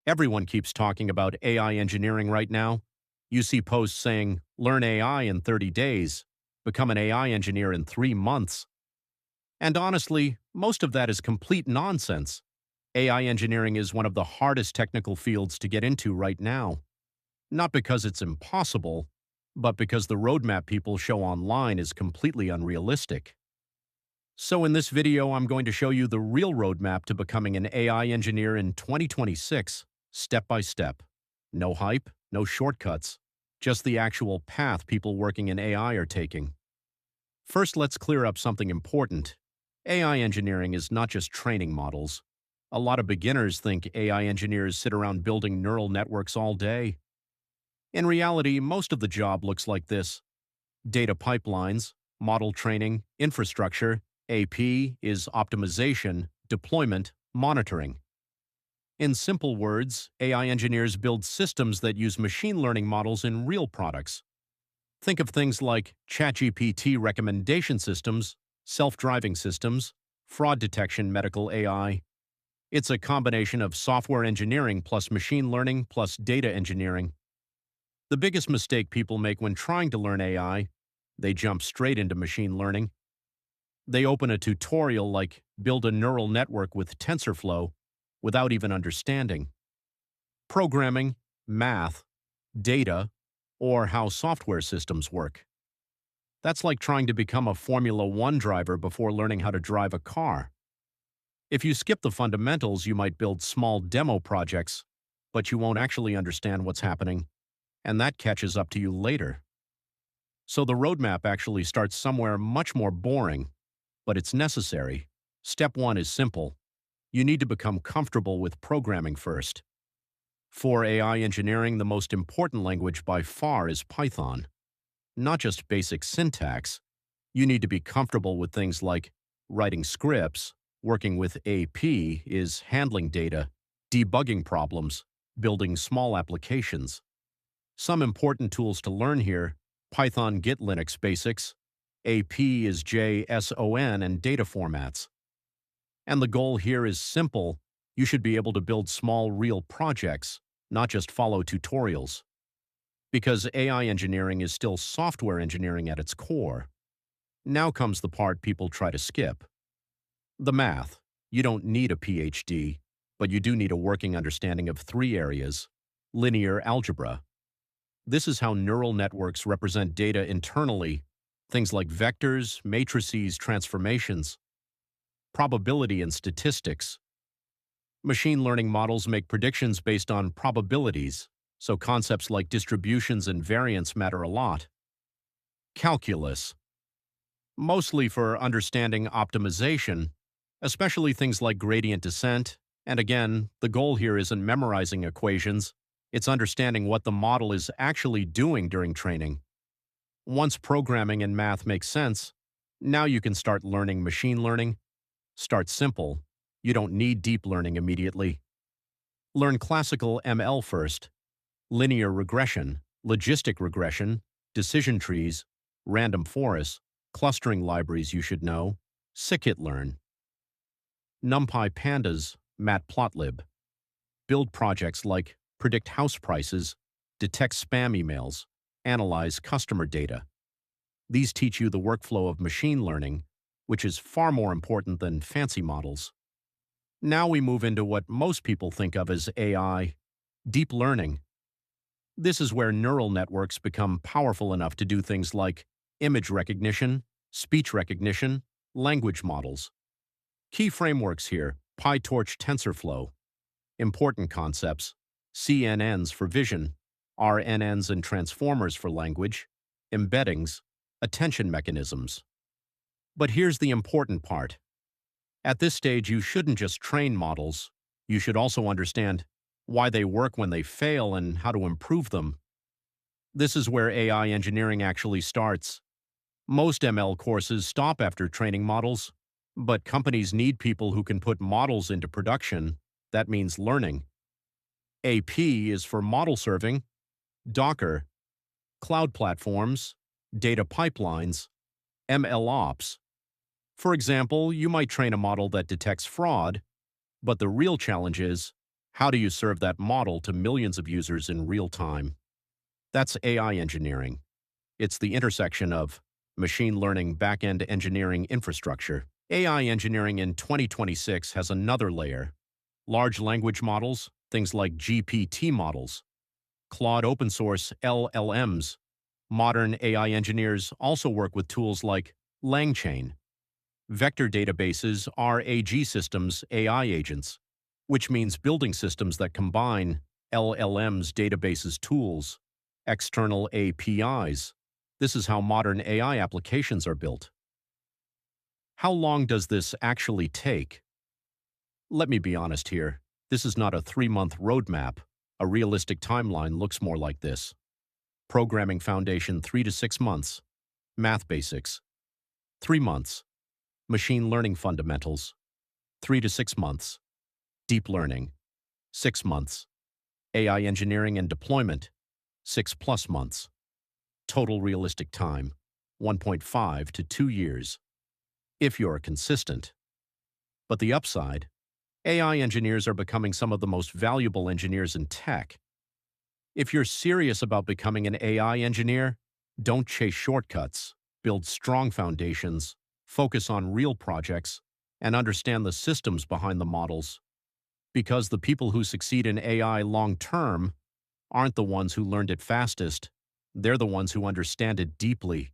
Everyone keeps talking about AI engineering right now. You see posts saying, learn AI in 30 days, become an AI engineer in 3 months. And honestly, most of that is complete nonsense. AI engineering is one of the hardest technical fields to get into right now. Not because it's impossible, but because the roadmap people show online is completely unrealistic. So in this video, I'm going to show you the real roadmap to becoming an AI engineer in 2026, step by step. No hype, no shortcuts, just the actual path people working in AI are taking. First, let's clear up something important. AI engineering is not just training models. A lot of beginners think AI engineers sit around building neural networks all day. In reality, most of the job looks like this: data pipelines, model training, infrastructure. AP is optimization, deployment, monitoring. In simple words, AI engineers build systems that use machine learning models in real products. Think of things like ChatGPT recommendation systems, self-driving systems, fraud detection medical AI. It's a combination of software engineering plus machine learning plus data engineering. The biggest mistake people make when trying to learn AI, they jump straight into machine learning. They open a tutorial like build a neural network with TensorFlow without even understanding programming, math, data, or how software systems work. That's like trying to become a Formula One driver before learning how to drive a car. If you skip the fundamentals, you might build small demo projects, but you won't actually understand what's happening, and that catches up to you later. So the roadmap actually starts somewhere much more boring, but it's necessary. Step 1 is simple. You need to become comfortable with programming first. For AI engineering, the most important language by far is Python. Not just basic syntax. You need to be comfortable with things like writing scripts, working with AP is handling data, debugging problems, building small applications. Some important tools to learn here: Python Git Linux basics, AP is JSON and data formats. And the goal here is simple. You should be able to build small, real projects, not just follow tutorials. Because AI engineering is still software engineering at its core. Now comes the part people try to skip. The math. You don't need a PhD, but you do need a working understanding of 3 areas. Linear algebra. This is how neural networks represent data internally, things like vectors, matrices, transformations. Probability and statistics. Machine learning models make predictions based on probabilities, so concepts like distributions and variance matter a lot. Calculus. Mostly for understanding optimization, especially things like gradient descent, and again, the goal here isn't memorizing equations, it's understanding what the model is actually doing during training. Once programming and math make sense, now you can start learning machine learning. Start simple. You don't need deep learning immediately. Learn classical ML first. Linear regression, logistic regression, decision trees, random forests, clustering libraries you should know, scikit-learn. NumPy pandas, matplotlib. Build projects like predict house prices, detect spam emails, analyze customer data. These teach you the workflow of machine learning, which is far more important than fancy models. Now we move into what most people think of as AI, deep learning. This is where neural networks become powerful enough to do things like image recognition, speech recognition, language models. Key frameworks here: PyTorch TensorFlow. Important concepts: CNNs for vision, RNNs and transformers for language, embeddings, attention mechanisms. But here's the important part. At this stage, you shouldn't just train models. You should also understand why they work when they fail and how to improve them. This is where AI engineering actually starts. Most ML courses stop after training models, but companies need people who can put models into production. That means learning. AP is for model serving, Docker, cloud platforms, data pipelines, MLOps. For example, you might train a model that detects fraud, but the real challenge is, How do you serve that model to millions of users in real time? That's AI engineering. It's the intersection of machine learning back-end engineering infrastructure. AI engineering in 2026 has another layer. Large language models, things like GPT models, Claude open source LLMs. Modern AI engineers also work with tools like LangChain, vector databases, RAG systems, AI agents, which means building systems that combine LLMs, databases, tools, external APIs. This is how modern AI applications are built. How long does this actually take? Let me be honest here. This is not a 3-month roadmap. A realistic timeline looks more like this. Programming foundation 3 to 6 months. Math basics 3 months. Machine learning fundamentals 3 to 6 months. Deep learning 6 months. AI engineering and deployment 6+ months. Total realistic time 1.5 to 2 years. If you're consistent. But the upside, AI engineers are becoming some of the most valuable engineers in tech. If you're serious about becoming an AI engineer, don't chase shortcuts, build strong foundations, focus on real projects, and understand the systems behind the models. Because the people who succeed in AI long-term aren't the ones who learned it fastest, they're the ones who understand it deeply.